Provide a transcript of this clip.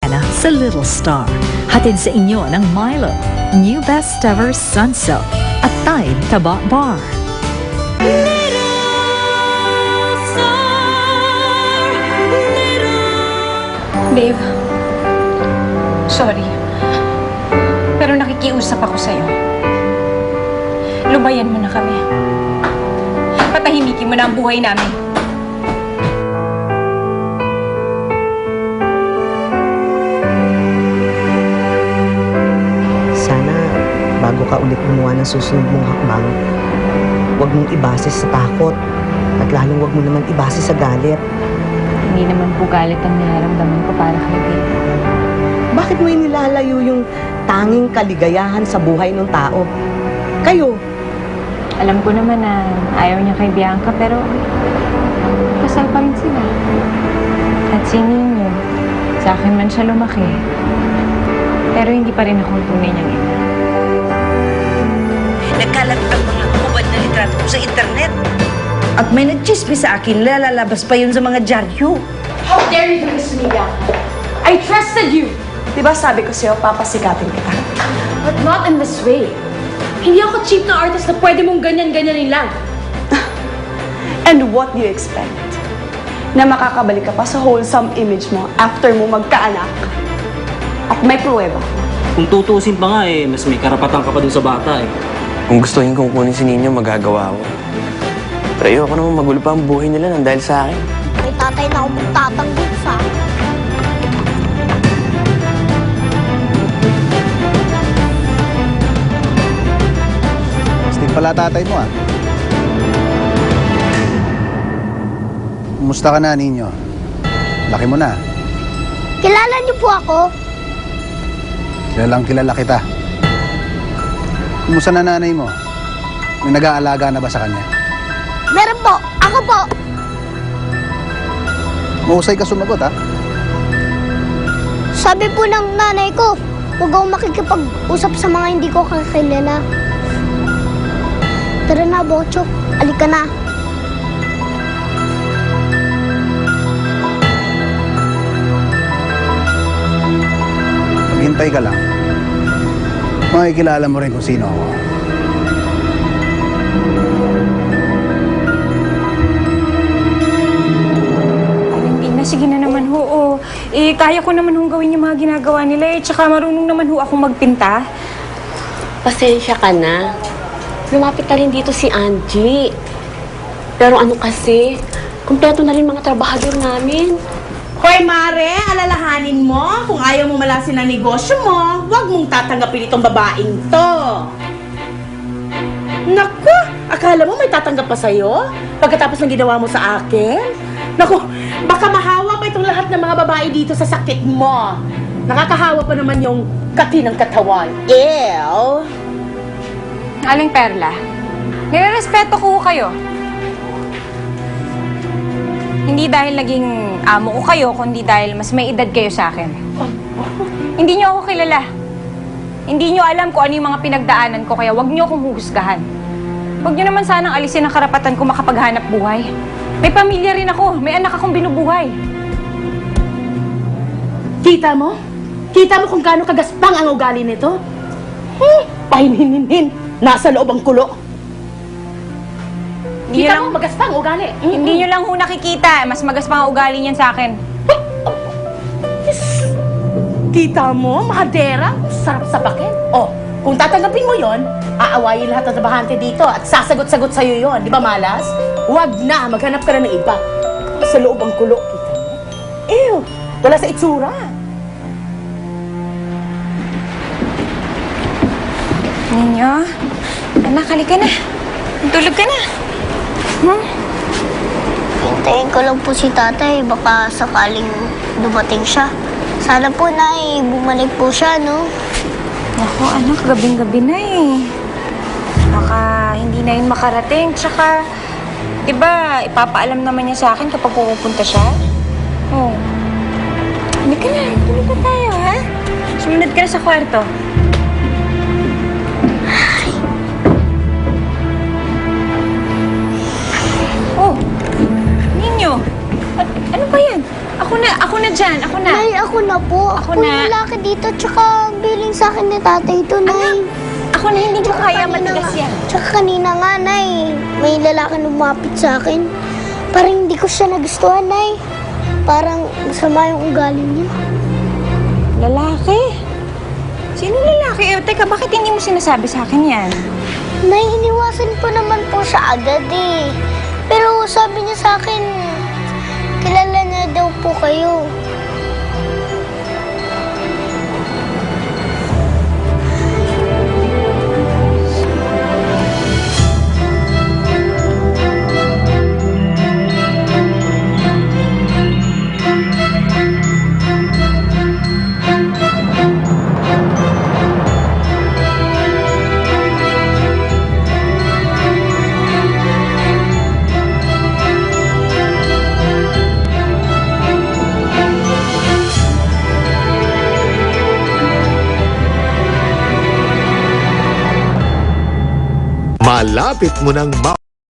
ka na sa Little Star. Hatid sa inyo ng Milo, New Best Ever Sunsilk at Tide Taba Bar. Babe, sorry. Pero nakikiusap ako sa'yo. Lubayan mo na kami. Patahimikin mo na ang buhay namin. Sana, bago ka ulit gumawa ng susunod mong hakbang, huwag mong ibase sa takot at lalong huwag mo naman ibase sa galit. Hindi naman po galit ang nararamdaman ko para kay Babe. Bakit mo inilalayo yung tanging kaligayahan sa buhay ng tao? Kayo, Alam ko naman na ayaw niya kay Bianca, pero kasal pa rin sila. At si Nino, sa akin man siya lumaki. Pero hindi pa rin ako ang tunay niyang ina. Nagkalat ang mga kubad na litrato ko sa internet. At may nag-chismis sa akin, lalabas pa yun sa mga dyaryo. How dare you do this to me, Bianca? I trusted you! Diba sabi ko sa'yo, papasikatin kita? But not in this way. Hindi ako cheap na artist na pwede mong ganyan-ganyanin lang. And what do you expect? Na makakabalik ka pa sa wholesome image mo after mo magkaanak? At may pruweba. Kung tutusin pa nga mas may karapatan ka pa dun sa bata Kung gustuhin kong kunin si Nino, magagawa ko. Pero ayoko naman magulo pa ang buhay nila nang dahil sa akin. May tatay na ako magtatanggol sa. Astig pala tatay mo Kumusta ka na, Nino? Laki mo na. Kilala niyo po ako? Kilalang kilala kita. Kumusta na nanay mo? May nag-aalaga na ba sa kanya? Meron po. Ako po. Mahusay ka sumagot, ha? Sabi po ng nanay ko, huwag akong makikipag-usap sa mga hindi ko kakilala. Tara na, Bochok. Alika na. Maghintay ka lang. Makikilala mo rin kung sino ako. Sige na naman ho. Kaya ko naman hong gawin yung mga ginagawa nila Tsaka marunong naman ho akong magpinta. Pasensya ka na. Lumapit na rin dito si Angie. Pero ano kasi, kumpleto na rin mga trabahador namin. Hoy Mare, alalahanin mo, kung ayaw mo malasin ang negosyo mo, huwag mong tatanggapin itong babaeng to. Naku, akala mo may tatanggap pa sa'yo? Pagkatapos ng ginawa mo sa akin? Naku, baka mahawa pa itong lahat ng mga babae dito sa sakit mo. Nakakahawa pa naman yung kati ng katawan. Ew! Aling Perla, nirerespeto ko kayo. Hindi dahil naging amo ko kayo, kundi dahil mas may edad kayo sa akin. Hindi niyo ako kilala. Hindi niyo alam kung ano yung mga pinagdaanan ko, kaya wag niyo akong huhusgahan. Wag niyo naman sanang alisin ang karapatan ko makapaghanap buhay. May pamilya rin ako. May anak akong binubuhay. Kita mo? Kita mo kung gaano kagaspang ang ugali nito? Pahininin. Nasa loob ang kulo. Kita mo magaspang ugali. Hindi niyo lang ho nakikita. Mas magaspang ang ugali niyan sa akin. Kita mo, mahadera, sarap sa pakin. Oh, kung tatanggapin mo yon, aawayin lahat ng trabahante dito at sasagot-sagot sa'yo yon. Di ba, malas? Huwag na, maghanap ka na ng iba. Sa loob ang kulo, kita mo? Ew, wala sa itsura. Ninyo, anak, halika na. Tulog ka na. Hintayin ko lang po si tatay. Baka sakaling dumating siya. Sana po, Nay, bumalik po siya, no? Naku, anak, gabing-gabi na Baka hindi na yun makarating. Tsaka, diba, ipapaalam naman niya sa akin kapag pupunta siya? Oh. Halika na, tulog na tayo, ha? Sumunod ka na sa kwarto. Oh, Ninyo, ano ba yan? Ako na Ako na dyan, ako na. Nay, ako na po. Ako Ako na. yung lalaki dito, tsaka biling sa akin ni tatay ito, Nay. Ako na, hindi ko kaya Kanina matigas nga- yan. Tsaka kanina nga, Nay, may lalaki lumapit sa akin. Parang hindi ko siya nagustuhan, Nay. Parang masama yung ugali niya. Lalaki? Sino lalaki? Teka, bakit hindi mo sinasabi sa akin yan? Nay, iniwasan ko naman po siya agad eh. Pero sabi niya sa akin, kilala niya daw po kayo. Malapit mo nang